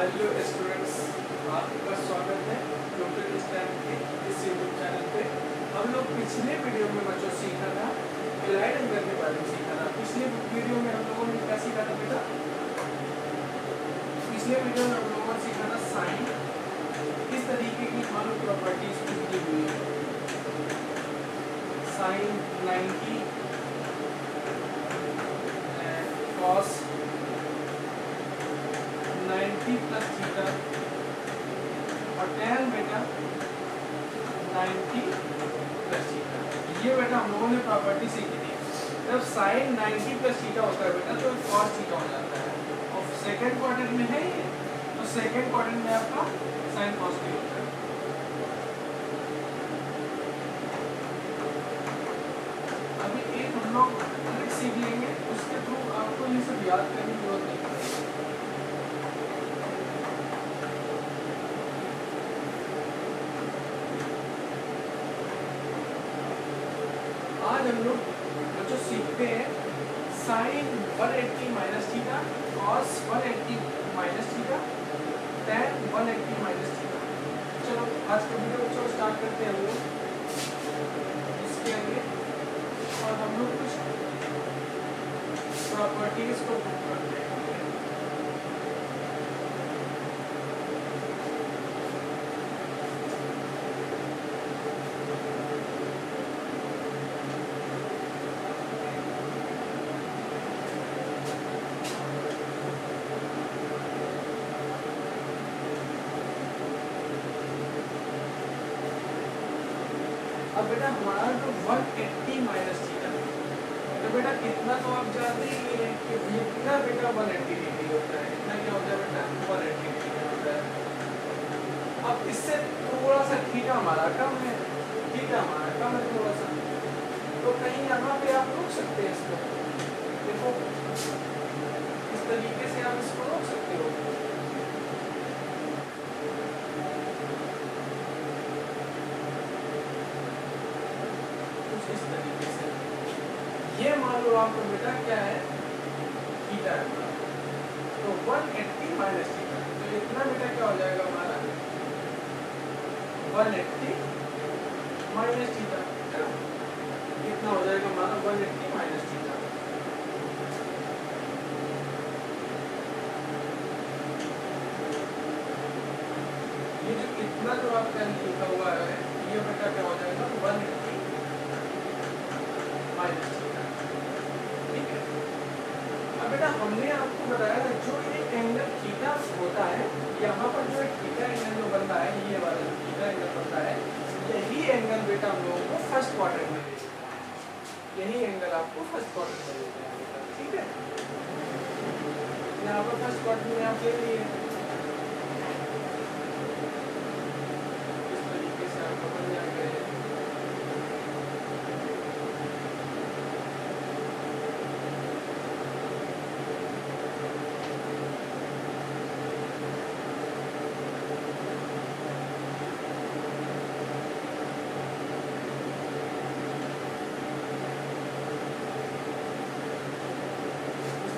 Hello students, आपका स्वागत है ट्यूटर स्टैंड के इस यूट्यूब चैनल पे। हम लोग पिछले वीडियो में बच्चों सीखा था एलाइड एंगल के बारे में सीखा था। पिछले वीडियो में हम लोगों ने क्या सीखा था बेटा? पिछले वीडियो में हम लोगों ने सीखा था साइन किस तरीके की मालूम प्रॉपर्टीज दी हुई है। साइन 90 कॉस 90 प्लस थीटा और tan बेटा 90 प्लस थीटा। ये बेटा हम लोगों ने प्रॉपर्टी सीखी थी। जब साइन 90 प्लस थीटा होता है बेटा तो cos थीटा हो जाता है, और सेकंड क्वाड्रेंट में है ये, तो सेकंड क्वाड्रेंट में आपका साइन cos भी होता है। अभी एक हम लोग ट्रिक सीख लेंगे, उसके थ्रू आपको ये सब याद करने की जरूरत नहीं पड़ेगी। आज हम लोग जो सीखते हैं sine 180 minus theta, cos 180 minus theta, tan 180 minus theta. चलो आज का वीडियो बच्चों स्टार्ट करते हैं हम लोग इसके आगे, और हम लोग कुछ प्रॉपर्टीज को प्रूव करते हैं। अब बेटा हमारा जो 180 माइनस थीटा, तो बेटा इतना तो आप जानते ही हैं कि इतना बेटा 180 डिग्री होता है। इतना क्या होता है बेटा? 180 डिग्री होता है। अब इससे थोड़ा सा थीटा हमारा कम है, थीटा हमारा कम है थोड़ा सा, तो कहीं यहाँ पे आप रोक सकते हैं इसको। देखो इस तरीके से आप इसको रोक सकते हो। इस तरीके से ये मान लो आपको बेटा क्या है? थीटा है। तो 180 माइनस थीटा, तो इतना बेटा क्या हो जाएगा हमारा? 180 माइनस थीटा। कितना हो जाएगा हमारा? 180 माइनस थीटा। ये जो इतना जो आपका लिखा हुआ है ये बेटा क्या हो जाएगा? 180 माइनस थीटा। ठीक है। अब बेटा हमने आपको बताया था जो ये एंगल थीटा होता है, यहाँ पर जो थीटा एंगल जो बनता है, ये वाला जो थीटा एंगल बनता है, यही एंगल बेटा हम लोगों को फर्स्ट क्वाड्रेंट में देते हैं। यही एंगल आपको फर्स्ट क्वाड्रेंट में देते हैं बेटा। ठीक है, यहाँ पर फर्स्ट क्वाड्रेंट में आप ले लिए, इस तरीके से आपको बन जाएगा।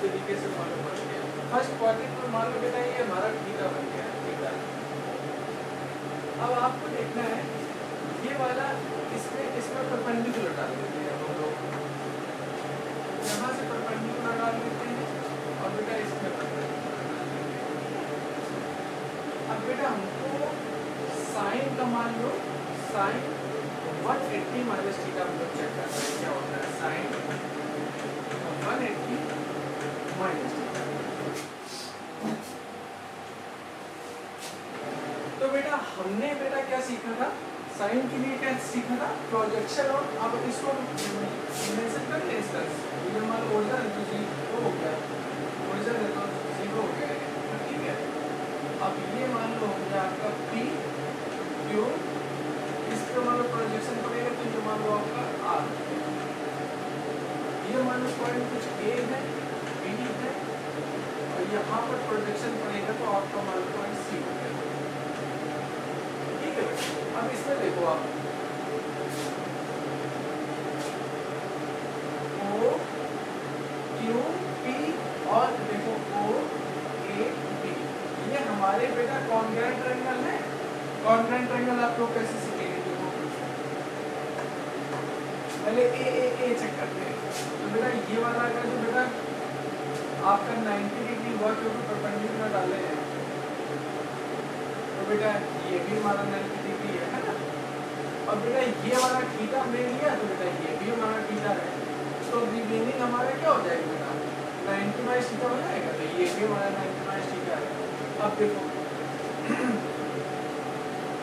तरीके से मान लो बन गया फर्स्ट क्वाड्रेंट में। मान लो बेटा ये हमारा थीटा बन गया। थीटा अब आपको देखना है ये वाला इसमें परपेंडिकुलर डाल देते हैं हम लोग, यहाँ से परपेंडिकुलर डाल देते हैं और बेटा इसमें परपेंडिकुलर डाल देते हैं। अब बेटा हमको साइन का मान लो, साइन 180 माइनस थीटा हम लोग चेक करते हैं क्या होता है। Sine 180 minus theta. तो बेटा हमने बेटा क्या सीखा था? साइन के लिए क्या सीखा था? प्रोजेक्शन। और अब इसको मेंशन कर लें इसका, ये मान लो ओरिजिन तो 0 हो गया, ओरिजिन है तो 0 हो गया है। ठीक है, अब ये मान लो हो गया आपका P Q, इस पे मान लो प्रोजेक्शन पड़ेगा तो ये मान लो आपका R। ये मान लो पॉइंट कुछ A है, B है, और यहाँ पर प्रोजेक्शन पड़ेगा तो आपका मान लो पॉइंट C हो गया। ठीक है, अब इसमें देखो आप O Q P और देखो O A B, ये हमारा हमारे बेटा कॉन्ग्रुएंट ट्रायंगल है। कॉन्ग्रुएंट ट्रायंगल आप लोग कैसे सीखेंगे? देखो पहले ए चेक करते हैं। तो बेटा ये वाला अगर जो बेटा आपका 90 डिग्री हुआ क्योंकि परपेंडिकुलर डाले हैं, तो बेटा ये भी हमारा 90 डिग्री है ना। और बेटा ये वाला थीटा हमने लिया, तो बेटा ये भी हमारा थीटा है। तो रिमेनिंग हमारा क्या हो जाएगा बेटा? 90 माइनस थीटा हो जाएगा। तो ये भी हमारा 90 माइनस थीटा है। अब देखो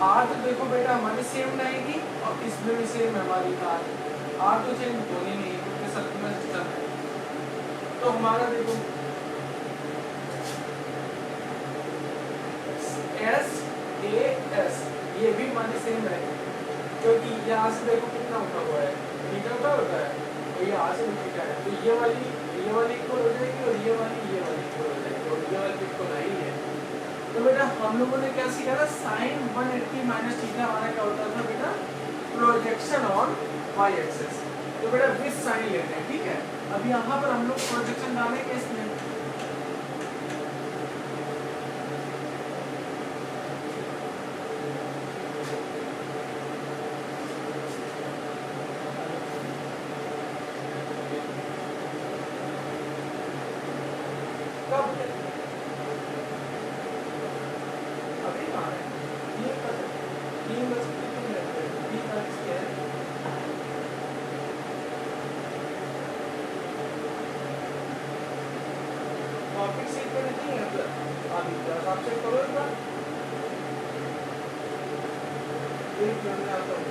आर तो देखो बेटा हमारी सेम रहेगी और इसमें भी सेम है हमारी आर तो चेंज होनी नहीं है क्योंकि सर्कुलर सिस्टम है। तो हमारा देखो एस ए एस ये भी हमारी सेम है क्योंकि यहाँ से देखो कितना उठा हुआ है, थीटा उठा होता है, तो ये यहाँ से भी थीटा है। तो ये वाली इक्वल हो जाएगी और ये वाली इक्वल हो जाएगी और ये वाली इक्वल नहीं है। तो बेटा हम लोगों ने क्या सीखा था? साइन 180 माइनस थीटा हमारा क्या होता था बेटा? Projection on Y axis. तो बेटा विद साइन लेते हैं, ठीक है। अब यहाँ पर हम लोग प्रोजेक्शन डालेंगे इसमें। कब अभी कहाँ है? ये कब? 3 टॉपिक सीट पे नहीं है मतलब अभी तक आप चेक करो एक बार। एक मिनट में आता हूँ।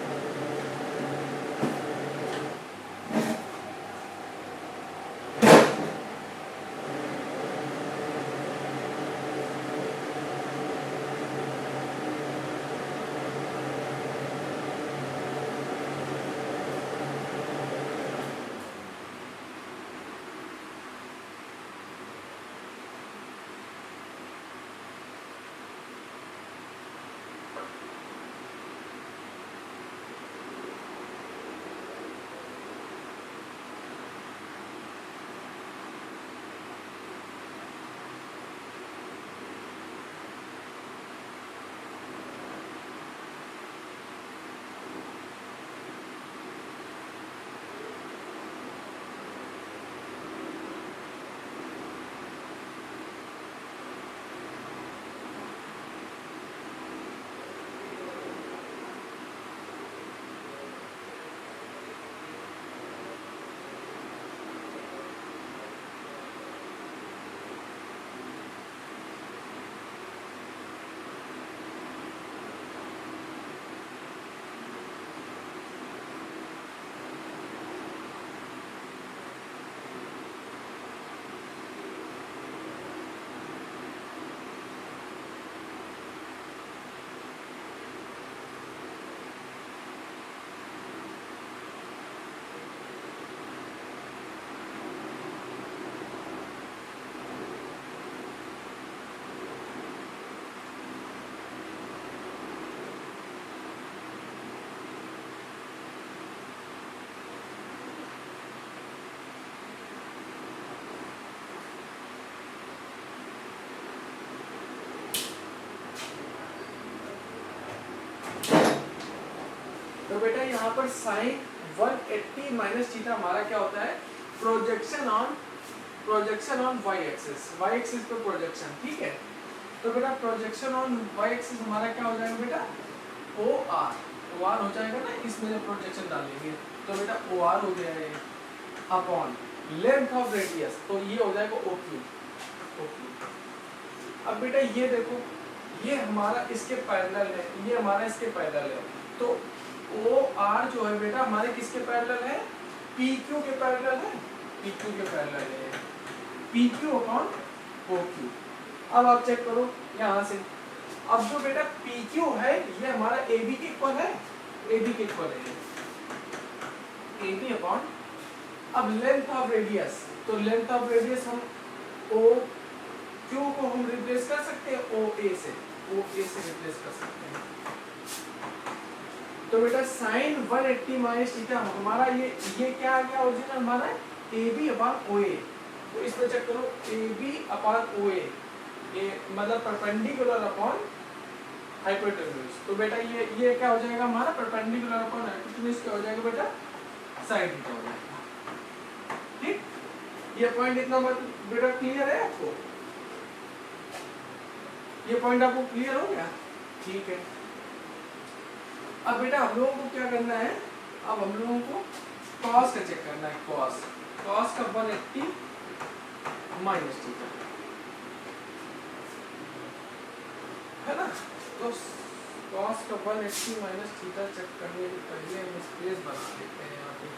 तो बेटा यहाँ पर साइन 180 माइनस थीटा हमारा क्या होता है? प्रोजेक्शन ऑन वाई एक्सिस पे प्रोजेक्शन, ठीक है। तो बेटा प्रोजेक्शन ऑन वाई एक्सिस हमारा क्या हो जाएगा बेटा? ओ आर हो जाएगा ना, इसमें जब प्रोजेक्शन डालेंगे तो बेटा ओ आर हो गया है अपॉन लेंथ ऑफ रेडियस, तो ये हो जाएगा ओ क्यू। अब बेटा ये देखो ये हमारा इसके पैरेलल है, ये हमारा इसके पैरेलल है। तो ओ आर जो है बेटा हमारे किसके पैरेलल है? पी क्यू के पैरेलल है, पी क्यू के पैरेलल है, P Q upon O Q. अब आप चेक करो यहाँ से, अब जो बेटा पी क्यू है ये हमारा ए बी के इक्वल है, ए बी के इक्वल है, ए बी अपॉन अब लेंथ ऑफ रेडियस, तो लेंथ ऑफ रेडियस हम ओ क्यू को हम रिप्लेस कर सकते हैं ओ ए से रिप्लेस कर सकते हैं। तो बेटा साइन 180 माइनस थीटा हमारा ये क्या आ गया ओरिजिनल हमारा ए बी अपॉन ओ ए। तो इसमें चेक करो ए बी अपॉन ओ ए मतलब परपेंडिकुलर अपॉन हाइपोटेन्यूज। तो बेटा ये क्या हो जाएगा हमारा परपेंडिकुलर अपॉन हाइपोटेन्यूज क्या हो जाएगा बेटा साइन थीटा हो जाएगा। ठीक, ये पॉइंट इतना बेटा क्लियर है आपको? ये पॉइंट आपको क्लियर हो गया? ठीक है। अब बेटा हम लोगों को क्या करना है, अब हम लोगों को कॉस का चेक करना है। कॉस का 180 माइनस थीटा है ना। तो कॉस का 180 माइनस थीटा चेक करने के पहले हम स्पेस बना लेते हैं यहाँ पे।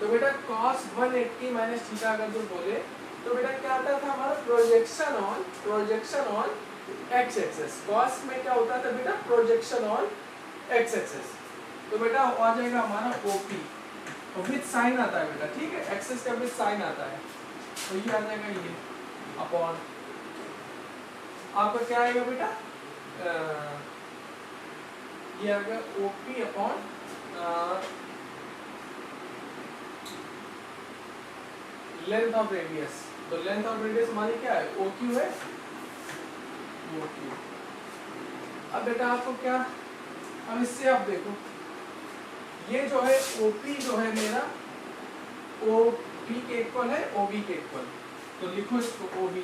तो बेटा cos 180 माइनस थीटा अगर जो बोले तो बेटा क्या आता था हमारा projection on x axis. cos में क्या होता था बेटा प्रोजेक्शन ऑन x एक्सिस। तो बेटा आ जाएगा हमारा OP और विद साइन आता है बेटा, ठीक है, एक्सिस का विद साइन आता है। तो ये आ जाएगा ये अपॉन आपका क्या आएगा बेटा ये आएगा OP upon length of radius. तो लेंथ ऑफ रेडियस हमारी क्या है OQ है, OQ। अब बेटा आपको क्या, अब इससे आप देखो ये जो है OP जो है मेरा OP के इक्वल है OB के इक्वल। तो लिखो इसको OB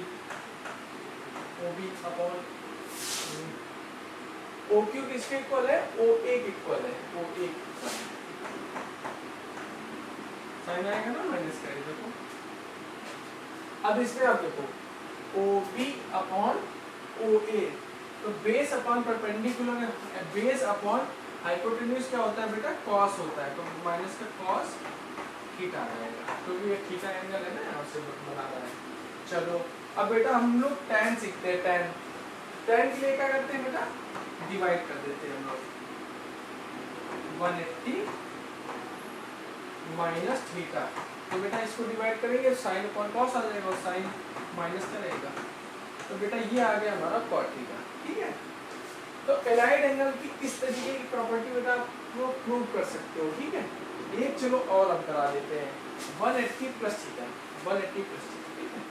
अपॉन OQ किसके इक्वल है OA के इक्वल है, OA साइन आएगा ना माइनस का। देखो अब इसमें आप देखो OB अपॉन OA। तो base upon perpendicular, base upon hypotenuse क्या होता है बेटा कॉस होता है। तो माइनस का कॉस थीटा आएगा क्योंकि ये थीटा एंगल है ना यहाँ से बना रहा है। चलो अब बेटा हम लोग tan सीखते हैं। tan के लिए क्या करते हैं बेटा डिवाइड कर देते हैं हम लोग 180 माइनस थीटा। तो बेटा इसको डिवाइड करेंगे साइन अपॉन कॉस आ जाएगा और साइन माइनस का रहेगा। तो बेटा ये आ गया हमारा कॉट थीटा, ठीक है। तो एलाइड एंगल की इस तरीके की प्रॉपर्टी बेटा आप प्रूव कर सकते हो, ठीक है। एक चलो और हम करा देते हैं 180 प्लस थीटा, 180 प्लस थीटा, ठीक है।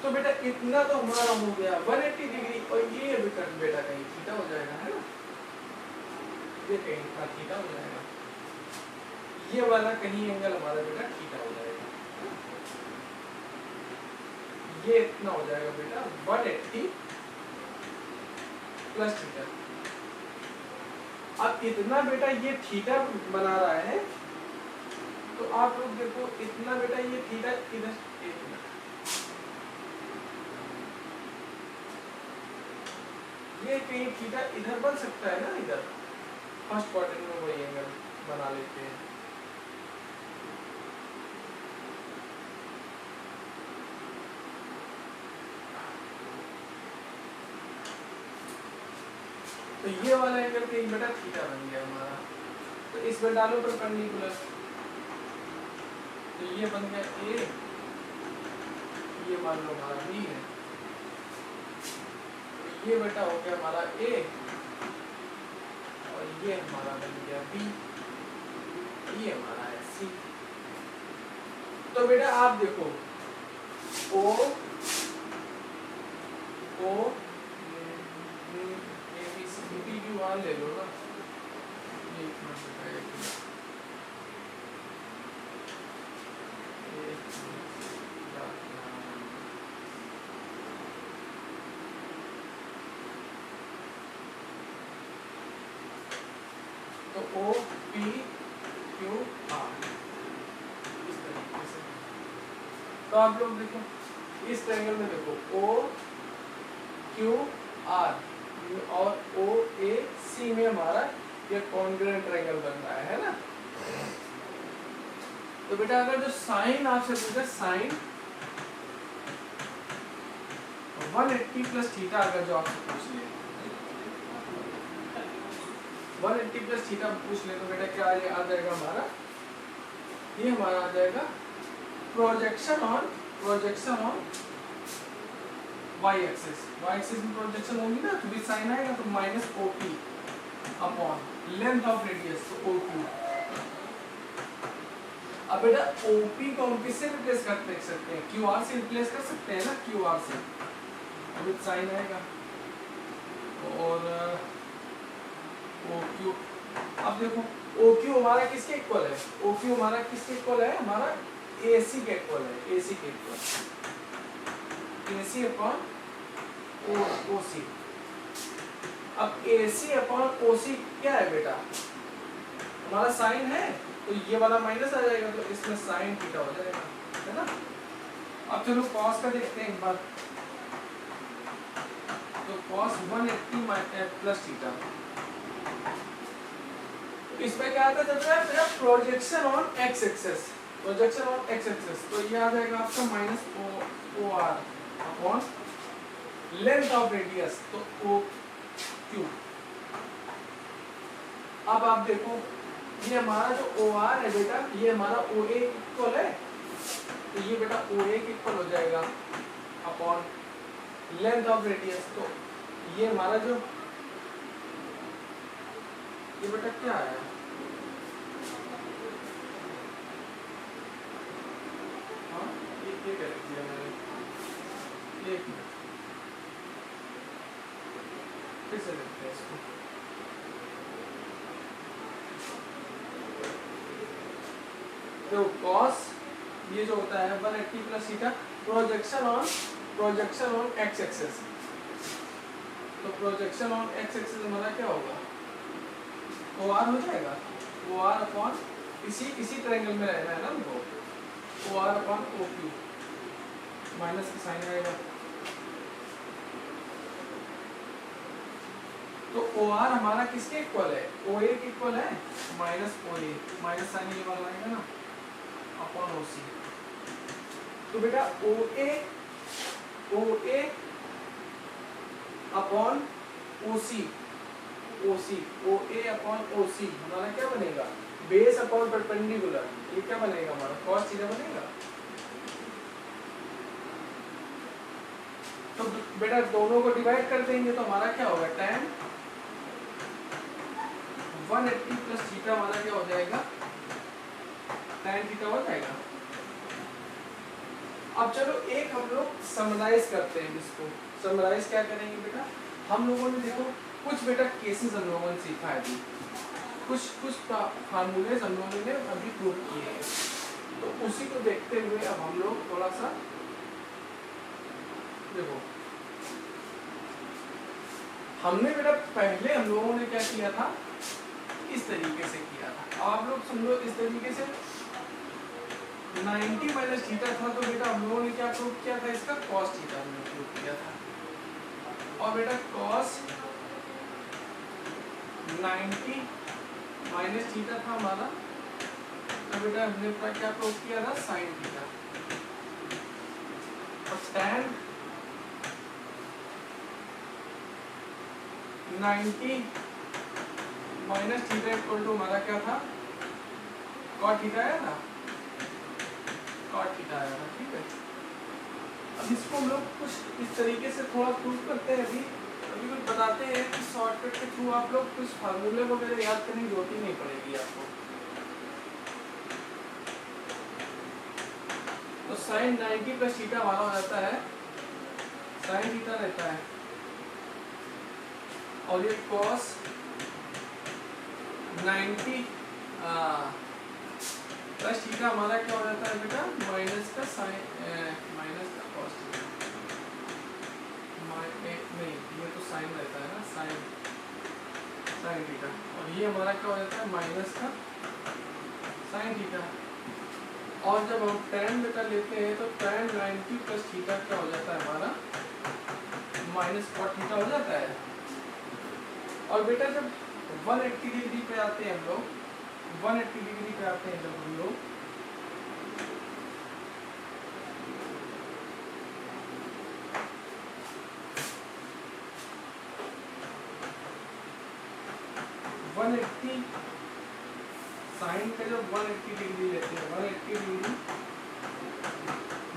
तो बेटा इतना तो हमारा हो गया 180 डिग्री और ये बेटा कहीं थीटा हो जाएगा, है ना। ये कहीं का थीटा हो जाएगा, ये वाला कहीं एंगल हमारा बेटा थीटा हो जाएगा। ये इतना हो जाएगा बेटा 180 प्लस थीटा। अब इतना बेटा ये थीटा बना रहा है। तो आप लोग देखो इतना बेटा ये थीटा इधर, ये कहीं थीटा इधर बन सकता है ना, इधर फर्स्ट क्वाड्रेंट में वही एंगल बना लेते हैं। तो ये वाला एंगल कहीं बेटा थीटा बन गया हमारा। तो इसमें डालो परपेंडिकुलर, तो ये बन गया A, ये मान लो हमारा B है। ये बेटा हो गया हमारा A और ये हमारा बन गया B, ये हमारा है C। तो बेटा आप देखो O A B C D की मान ले लो ना, ये तो O P Q R इस तरीके से। तो आप लोग देखो इस ट्रायंगल में देखो O Q R और ओ ए सी में हमारा ये कॉन्ग्रुएंट ट्रायंगल बन रहा है ना। तो बेटा अगर जो साइन आपसे पूछे साइन 180 प्लस थीटा, अगर जो आपसे पूछ ले 180 प्लस थीटा पूछ ले, तो बेटा क्या आ जाएगा हमारा, ये हमारा आ जाएगा projection on Y axis. Y axis में प्रोजेक्शन होगी ना, तो भी साइन आएगा, तो minus OP upon length of radius, तो ओक्यू। अब बेटा ओपी को हम किससे रिप्लेस कर सकते हैं, क्यू आर से रिप्लेस कर सकते हैं ना, क्यू आर से, अभी साइन आएगा और OQ। अब देखो OQ हमारा किसके इक्वल है, OQ हमारा किसके इक्वल है, हमारा AC के इक्वल है, AC के इक्वल, AC अपॉन OC। अब AC अपॉन OC क्या है बेटा, हमारा साइन है, तो ये वाला माइनस आ जाएगा, तो इसमें साइन थीटा हो जाएगा, है ना। अब चलो कॉस का देखते हैं एक बार, तो कॉस 180 प्लस थीटा, इसमें क्या आता है projection on X axis, projection on X axis, तो ये आ जाएगा आपका minus O R upon length of radius, तो ओ क्यू। अब आप देखो ये हमारा जो ओ आर है बेटा, ये हमारा ओ ए इक्वल है, तो ये बेटा ओ ए इक्वल हो जाएगा अपॉन लेंथ ऑफ रेडियस, तो ये हमारा जो ये बेटा क्या है, हाँ ये कर दिया मैंने, एक मिनट फिर से देखते हैं इसको। तो कॉस ये जो होता है 180 plus theta, projection on X axis, तो प्रोजेक्शन ऑन एक्स एक्सिस हमारा क्या होगा, ओ आर हो जाएगा, ओ आर अपॉन इसी ट्रायंगल में रहना है ना हमको, O R upon O Q, minus का साइन आएगा, तो ओ आर हमारा किसके इक्वल है, ओ ए के इक्वल है, माइनस ओ ए, माइनस साइन ये वाला आएगा ना अपॉन ओ सी। तो बेटा ओ ए अपॉन ओ सी, ओ ए अपॉन ओ सी हमारा क्या बनेगा, बेस अपॉन परपेंडिकुलर, ये क्या बनेगा हमारा कॉस थीटा बनेगा। तो बेटा दोनों को डिवाइड कर देंगे तो हमारा क्या होगा, tan 180 प्लस थीटा हमारा क्या हो जाएगा, tan थीटा हो जाएगा। अब चलो एक हम लोग समराइज करते हैं, इसको समराइज क्या करेंगे बेटा, हम लोगों ने देखो कुछ बेटा केसेस हम लोगों ने सीखा है अभी, कुछ फार्मूलेज हम लोगों ने अभी प्रूव किए हैं, तो उसी को देखते हुए अब हम लोग थोड़ा सा देखो, हमने बेटा पहले हम लोगों ने क्या किया था, इस तरीके से किया था, आप लोग समझो इस तरीके से 90 माइनस थीटा था, तो बेटा हम लोगों ने क्या प्रूव किया था, इसका कॉस थीटा हमने प्रूव किया था, और बेटा कॉस 90 माइनस थीटा था हमारा, तो बेटा हमने क्या प्रूव किया था, साइन थीटा, और tan 90 minus theta equal to हमारा क्या था, कॉट थीटा आया था, कॉट थीटा आया था, ठीक है। अब इसको हम लोग कुछ इस तरीके से थोड़ा प्रूव करते हैं, अभी कुछ बताते हैं कि शॉर्टकट के थ्रू आप लोग कुछ फार्मूले वगैरह याद करने की जरूरत ही नहीं पड़ेगी आपको। तो साइन 90 प्लस थीटा हमारा हो जाता है, साइन थीटा रहता है, और ये कॉस 90 प्लस थीटा हमारा क्या हो जाता है बेटा, माइनस का साइन, माइनस का कॉस थीटा, नहीं ये तो साइन रहता है ना, साइन थीटा, और ये हमारा क्या हो जाता है, माइनस का साइन थीटा, और जब हम tan बेटा लेते हैं तो tan 90 प्लस थीटा क्या हो जाता है हमारा, माइनस कॉट थीटा हो जाता है, और बेटा जब 180 डिग्री पे आते हैं हम लोग, 180 डिग्री पे आते हैं जब हम लोग, साइन का जब 180 डिग्री लेते हैं, 180 डिग्री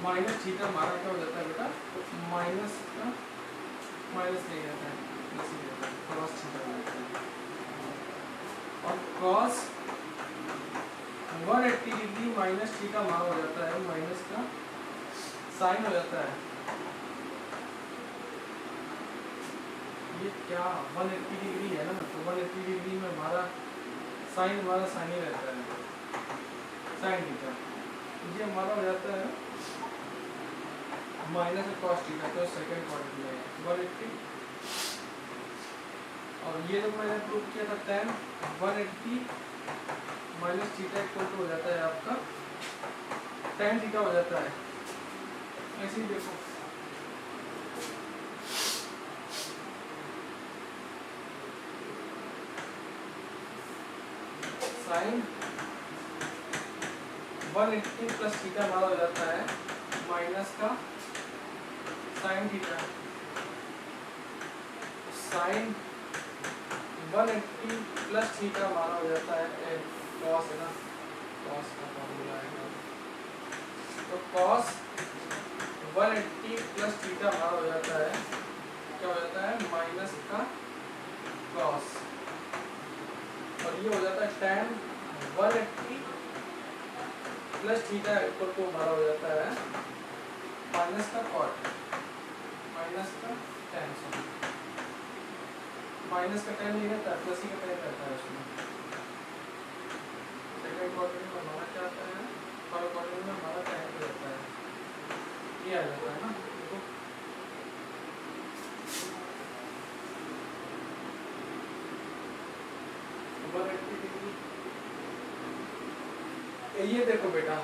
माइनस थीटा हमारा क्या हो जाता है बेटा, माइनस का माइनस नहीं रहता है, प्लस ही रहता है, कॉस थीटा हो जाता है। और कॉस 180 डिग्री माइनस थीटा हमारा हो जाता है, माइनस का साइन हो जाता है। ये क्या 180 डिग्री है ना, तो 180 डिग्री में हमारा साइन ही रहता है, साइन थीटा। ये हमारा हो जाता है माइनस कॉस थीटा, तो सेकंड क्वाड्रेंट में है 180। और ये जब मैंने प्रूव किया था tan 180 minus theta equal to हो जाता है आपका tan थीटा हो जाता है। ऐसे ही देखो साइन 180 प्लस थीटा हमारा हो जाता है माइनस का sine theta. Sine 180 plus theta हमारा हो जाता है कॉस, है ना, कॉस का फॉर्मूला है, तो कॉस 180 प्लस थीटा हमारा हो जाता है, क्या हो जाता है, माइनस का कॉस। और ये हो जाता है tan 180 plus theta equal to हमारा हो जाता है माइनस का कॉट, माइनस का tan, सॉरी माइनस का tan नहीं रहता, प्लस ही का tan रहता है उसमें। सेकंड क्वाड्रेंट में हमारा क्या आता है, थर्ड क्वाड्रेंट में हमारा tan रहता है, ये आ जाता है ना। देखो ये देखो बेटा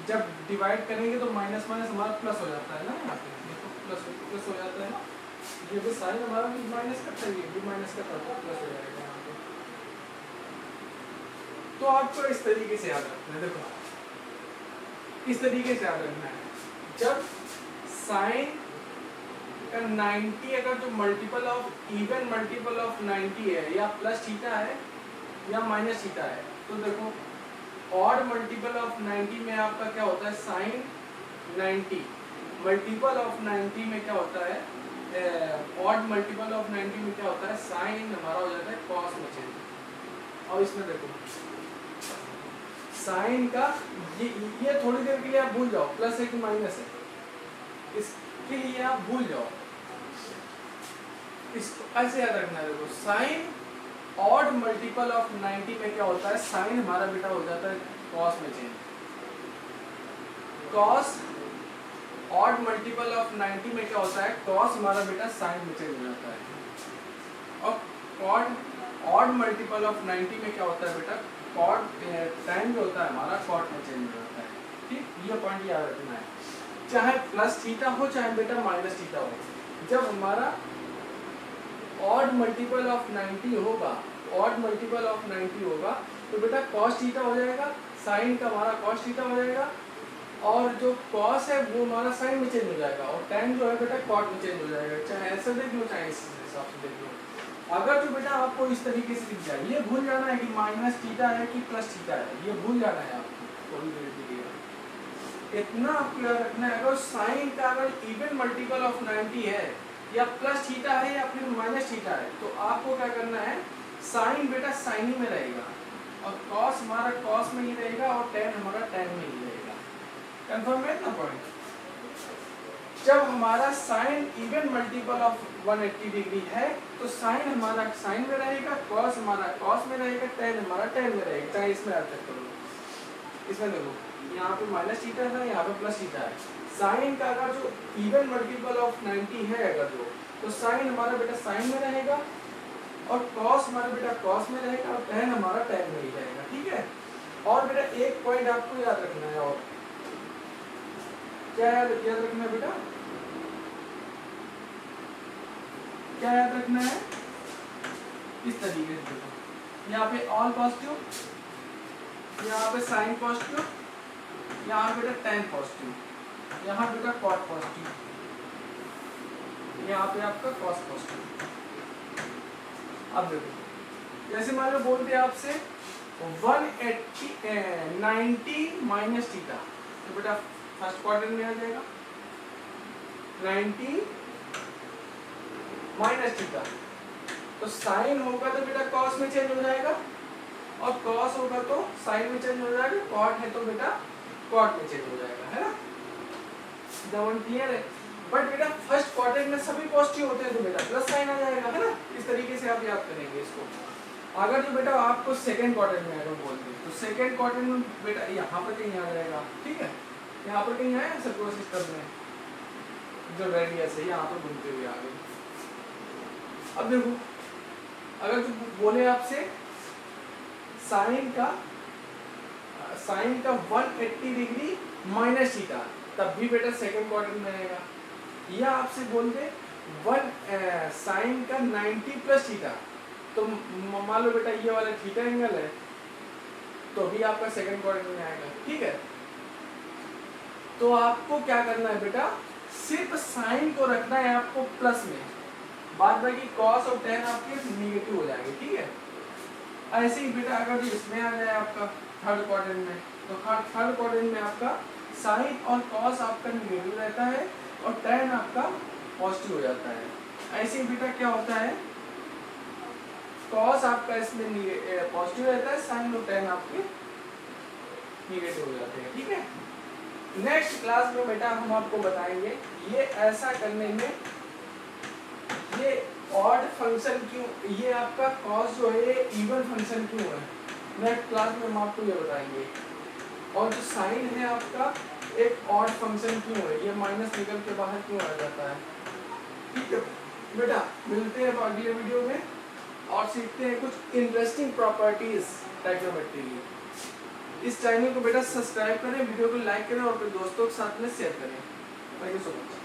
जब डिवाइड करेंगे तो माइनस माइनस हमारा प्लस हो जाता है ना, यहाँ पे देखो प्लस हो जाता है। ये भी साइन हमारा भी माइनस का था, ये भी माइनस का था, तो प्लस हो जाएगा यहाँ पे। तो आपको इस तरीके से याद रखना है, देखो इस तरीके से याद रखना है, जब साइन का 90 अगर जो multiple of even multiple of 90 है, या प्लस थीटा है या माइनस थीटा है, तो देखो ऑड मल्टीपल ऑफ 90 में आपका क्या होता है, साइन 90 मल्टीपल ऑफ 90 में क्या होता है, ऑड मल्टीपल ऑफ 90 में क्या होता है, साइन हमारा हो जाता है कॉस में चेंज। और इसमें देखो साइन का ये थोड़ी देर के लिए आप भूल जाओ, प्लस है कि माइनस है, इसके लिए आप भूल जाओ, इसको ऐसे याद रखना है। देखो साइन ऑड मल्टीपल ऑफ 90 में क्या होता है, साइन हमारा बेटा हो जाता है कॉस में change. Cos odd multiple of 90 में क्या होता है, कॉस हमारा बेटा साइन में चेंज हो जाता है। और कॉट ऑड मल्टीपल ऑफ 90 में क्या होता है बेटा, कॉट tan जो होता है हमारा कॉट में चेंज हो जाता है। ठीक, ये पॉइंट याद रखना है, चाहे प्लस थीटा हो चाहे बेटा माइनस थीटा हो। जब हमारा ऑड मल्टीपल ऑफ 90 होगा, ऑड मल्टीपल ऑफ 90 होगा, तो बेटा कॉस थीटा हो जाएगा, साइन का हमारा कॉस थीटा हो जाएगा, और जो कॉस है वो हमारा साइन में चेंज हो जाएगा, और tan जो है बेटा कॉट में चेंज हो जाएगा। चाहे ऐसे देख लो चाहे इस हिसाब से देख लो। अगर जो बेटा आपको इस तरीके से दिख जाए, ये भूल जाना है कि माइनस थीटा है कि प्लस थीटा है, ये भूल जाना है आपको थोड़ी देर के लिए। इतना आपको याद रखना है, अगर साइन का अगर इवन मल्टीपल ऑफ 90 है, या प्लस थीटा है या फिर माइनस थीटा है, तो आपको क्या करना है, साइन बेटा साइन ही में रहेगा, और कॉस हमारा कॉस में ही रहेगा, और tan हमारा tan में ही रहेगा। कंफर्म है ना पॉइंट। जब हमारा sine even multiple of 180 degree है, तो साइन हमारा साइन में रहेगा, कॉस हमारा कॉस में रहेगा, tan हमारा tan में रहेगा। चाहे इसमें अर्थ करो, इसमें देखो यहाँ पे माइनस थीटा है, यहाँ पे प्लस थीटा है। साइन का अगर जो इवन मल्टीपल ऑफ 90 है अगर जो, तो साइन हमारा बेटा साइन में रहेगा, और कॉस हमारा बेटा कॉस में रहेगा, और tan हमारा tan में ही रहेगा। ठीक है। और बेटा एक पॉइंट आपको याद रखना है, और क्या याद रखना है बेटा, क्या याद रखना है, इस तरीके से देखो, यहाँ पे ऑल पॉजिटिव, यहाँ पे साइन पॉजिटिव, यहाँ बेटा टेन पॉजिटिव, यहाँ बेटा कॉट पॉजिटिव, यहाँ पे आपका कॉस पॉजिटिव। अब देखो जैसे मान लो बोलते हैं आपसे 90 माइनस थीटा, तो बेटा फर्स्ट क्वाड्रेंट में आ जाएगा 90 माइनस थीटा, तो साइन होगा तो बेटा कॉस में चेंज हो जाएगा, और कॉस होगा तो साइन में चेंज हो जाएगा, कॉट है तो बेटा कॉट में चेंज हो जाएगा, है ना। जब क्लियर है, बट बेटा फर्स्ट क्वाड्रेंट में सभी पॉजिटिव होते हैं तो बेटा प्लस साइन आ जाएगा, है ना। इस तरीके से आप याद करेंगे इसको। अगर जो बेटा आपको सेकंड क्वाड्रेंट में अगर बोलते हैं तो सेकंड क्वाड्रेंट में बेटा यहाँ पर कहीं आ जाएगा, ठीक है, यहाँ पर कहीं आया सर्कुलर सिस्टम में जो रेडियस है यहाँ पर घूमते हुए आ गए। अब देखो अगर जो बोले आपसे साइन का 180 डिग्री माइनस थीटा, तब भी बेटा सेकंड क्वाड्रेंट में आएगा। या आपसे बोलते साइन का 90 प्लस थीटा, तो मान लो बेटा ये वाला थीटा एंगल है तो भी आपका सेकंड क्वाड्रेंट में आएगा, ठीक है। तो आपको क्या करना है बेटा, सिर्फ साइन को रखना है आपको प्लस में, बाद बाकी कॉस और टेन आपके निगेटिव हो जाएंगे, ठीक है। ऐसे ही बेटा अगर इसमें आ जाए आपका थर्ड क्वाड्रेंट में, तो थर्ड क्वाड्रेंट में आपका साइन और कॉस आपका निगेटिव रहता है और टेन आपका पॉजिटिव हो जाता है। ऐसे ही बेटा क्या होता है, कॉस आपका इसमें पॉजिटिव रहता है, साइन और टेन आपके निगेटिव हो जाते हैं, ठीक है। नेक्स्ट क्लास में बेटा हम आपको बताएंगे ये ऐसा करने में ये ऑड फंक्शन क्यों, ये आपका कॉस जो है इवन फंक्शन क्यों है, नेक्स्ट क्लास में हम आपको ये बताएंगे। और जो साइन है आपका एक ऑड फंक्शन क्यों है, ये माइनस निकल के बाहर क्यों आ जाता है, ठीक है बेटा। मिलते हैं अगले वीडियो में और सीखते हैं कुछ इंटरेस्टिंग प्रॉपर्टीज ट्राइगोनोमेट्री की। इस चैनल को बेटा सब्सक्राइब करें, वीडियो को लाइक करें और अपने दोस्तों के साथ में शेयर करें। Thank you so much.